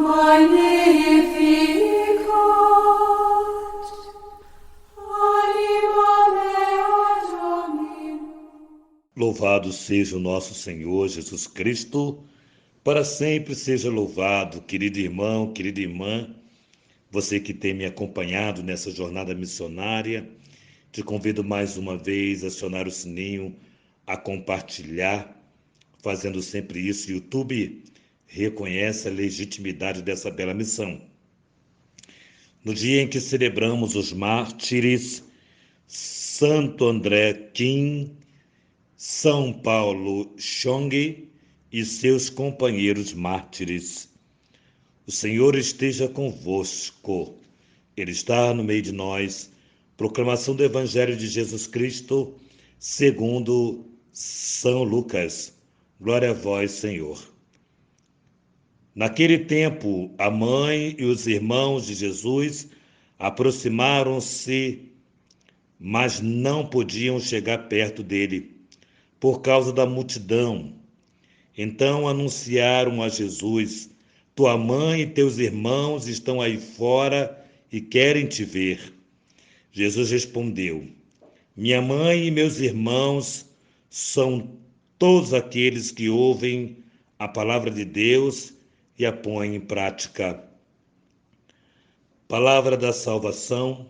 Magnificat anima mea Domini. Louvado seja o nosso Senhor Jesus Cristo, para sempre seja louvado, querido irmão, querida irmã, você que tem me acompanhado nessa jornada missionária. Te convido mais uma vez a acionar o sininho, a compartilhar, fazendo sempre isso. O YouTube reconhece a legitimidade dessa bela missão. No dia em que celebramos os mártires Santo André Kim, São Paulo Chong e seus companheiros mártires, o Senhor esteja convosco. Ele está no meio de nós. Proclamação do Evangelho de Jesus Cristo, segundo São Lucas. Glória a vós, Senhor. Naquele tempo, a mãe e os irmãos de Jesus aproximaram-se, mas não podiam chegar perto dele, por causa da multidão. Então anunciaram a Jesus: tua mãe e teus irmãos estão aí fora e querem te ver. Jesus respondeu: minha mãe e meus irmãos são todos aqueles que ouvem a palavra de Deus e a põem em prática. Palavra da salvação,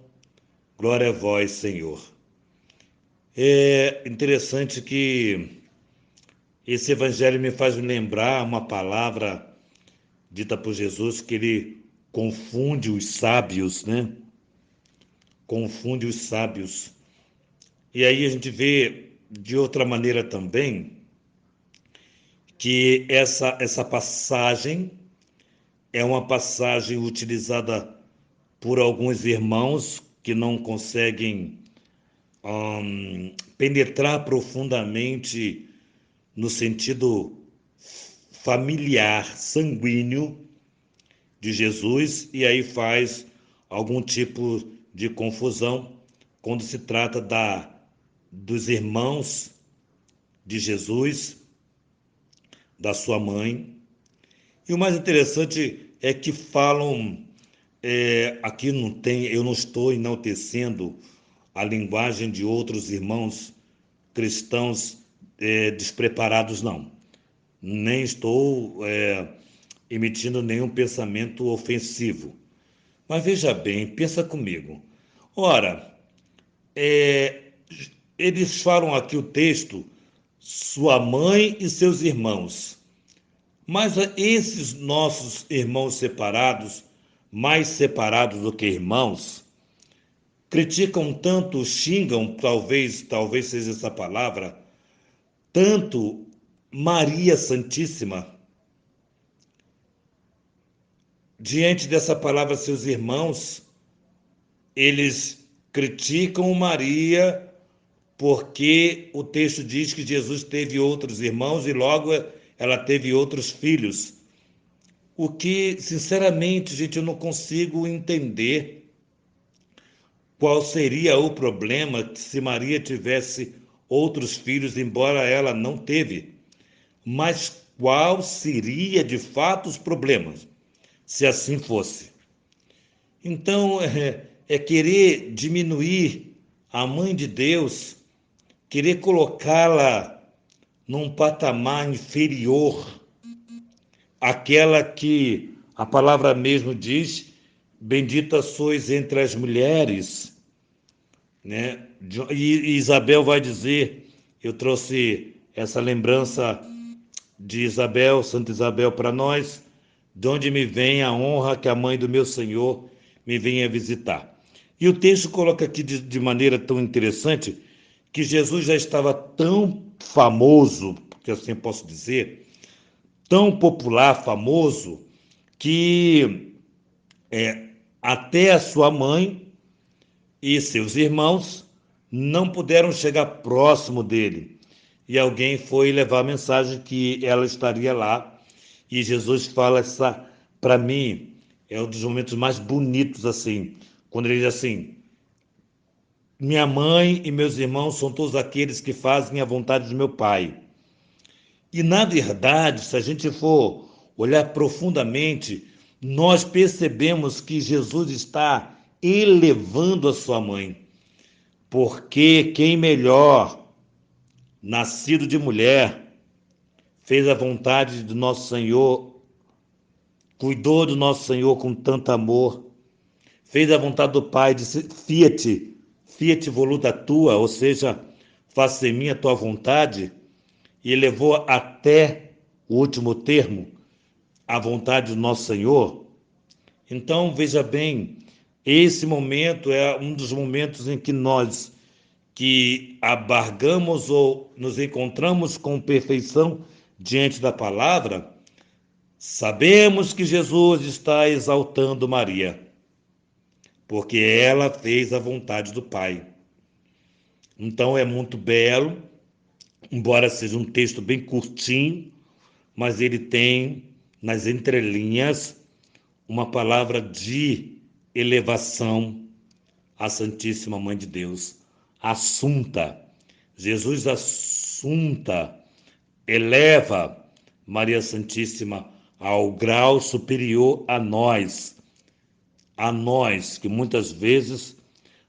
glória a vós, Senhor. É interessante que esse evangelho me faz lembrar uma palavra dita por Jesus, que ele confunde os sábios, né? Confunde os sábios. E aí a gente vê de outra maneira também que essa passagem é uma passagem utilizada por alguns irmãos que não conseguem penetrar profundamente no sentido familiar, sanguíneo de Jesus, e aí faz algum tipo de confusão quando se trata dos irmãos de Jesus, da sua mãe. E o mais interessante é que falam, aqui não tem, eu não estou enaltecendo a linguagem de outros irmãos cristãos despreparados, não. Nem estou emitindo nenhum pensamento ofensivo. Mas veja bem, pensa comigo. Ora, eles falam aqui o texto, sua mãe e seus irmãos. Mas esses nossos irmãos separados, mais separados do que irmãos, criticam tanto, xingam, talvez seja essa palavra, tanto Maria Santíssima. Diante dessa palavra, seus irmãos, eles criticam Maria porque o texto diz que Jesus teve outros irmãos e logo ela teve outros filhos. O que, sinceramente, gente, eu não consigo entender qual seria o problema se Maria tivesse outros filhos, embora ela não teve. Mas qual seria, de fato, os problemas, se assim fosse? Então, é querer diminuir a mãe de Deus, querer colocá-la num patamar inferior àquela que a palavra mesmo diz: bendita sois entre as mulheres, né? E Isabel vai dizer, eu trouxe essa lembrança de Isabel, Santa Isabel, para nós, de onde me vem a honra que a mãe do meu Senhor me venha visitar. E o texto coloca aqui de maneira tão interessante que Jesus já estava tão famoso, que assim posso dizer, tão popular, famoso, que até a sua mãe e seus irmãos não puderam chegar próximo dele. E alguém foi levar a mensagem que ela estaria lá. E Jesus fala essa, para mim, é um dos momentos mais bonitos, assim, quando ele diz assim: minha mãe e meus irmãos são todos aqueles que fazem a vontade do meu Pai. E, na verdade, se a gente for olhar profundamente, nós percebemos que Jesus está elevando a sua mãe, porque quem melhor, nascido de mulher, fez a vontade do nosso Senhor, cuidou do nosso Senhor com tanto amor, fez a vontade do Pai, disse: fiat voluta tua, ou seja, faça em mim a tua vontade, e levou até o último termo a vontade do nosso Senhor. Então, veja bem, esse momento é um dos momentos em que nós que abargamos ou nos encontramos com perfeição diante da palavra, sabemos que Jesus está exaltando Maria, porque ela fez a vontade do Pai. Então é muito belo, embora seja um texto bem curtinho, mas ele tem nas entrelinhas uma palavra de elevação à Santíssima Mãe de Deus. Assunta, Jesus assunta, eleva Maria Santíssima ao grau superior a nós que muitas vezes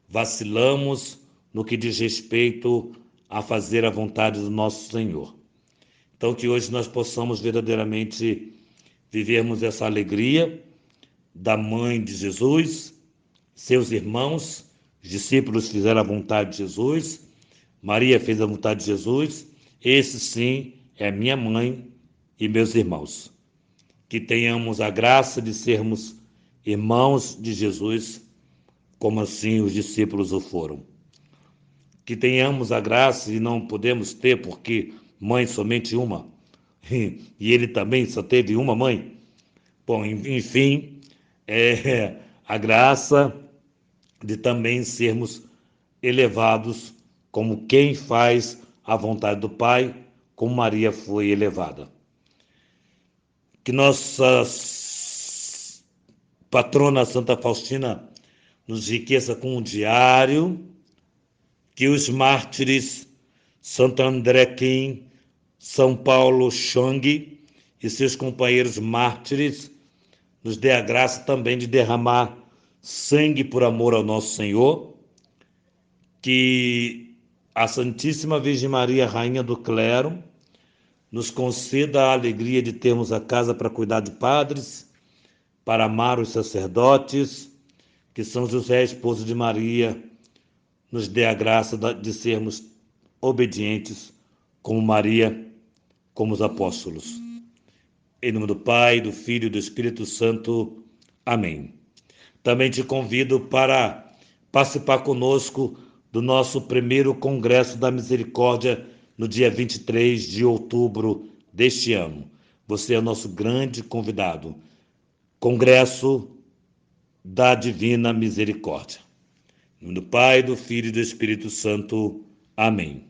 vacilamos no que diz respeito a fazer a vontade do nosso Senhor. Então, que hoje nós possamos verdadeiramente vivermos essa alegria da mãe de Jesus, seus irmãos, os discípulos fizeram a vontade de Jesus, Maria fez a vontade de Jesus, esse sim é minha mãe e meus irmãos. Que tenhamos a graça de sermos irmãos de Jesus, como assim os discípulos o foram. Que tenhamos a graça, e não podemos ter, porque mãe somente uma, e ele também só teve uma mãe. Bom, enfim, a graça de também sermos elevados como quem faz a vontade do Pai, como Maria foi elevada. Que nossa patrona Santa Faustina nos enriqueça com um diário, que os mártires Santo André Kim, São Paulo Chong e seus companheiros mártires nos dê a graça também de derramar sangue por amor ao nosso Senhor, que a Santíssima Virgem Maria, Rainha do Clero, nos conceda a alegria de termos a casa para cuidar de padres, para amar os sacerdotes, que São José, esposo de Maria, nos dê a graça de sermos obedientes como Maria, como os apóstolos. Em nome do Pai, do Filho e do Espírito Santo. Amém. Também te convido para participar conosco do nosso primeiro Congresso da Misericórdia no dia 23 de outubro deste ano. Você é o nosso grande convidado. Congresso da Divina Misericórdia. Em nome do Pai, do Filho e do Espírito Santo. Amém.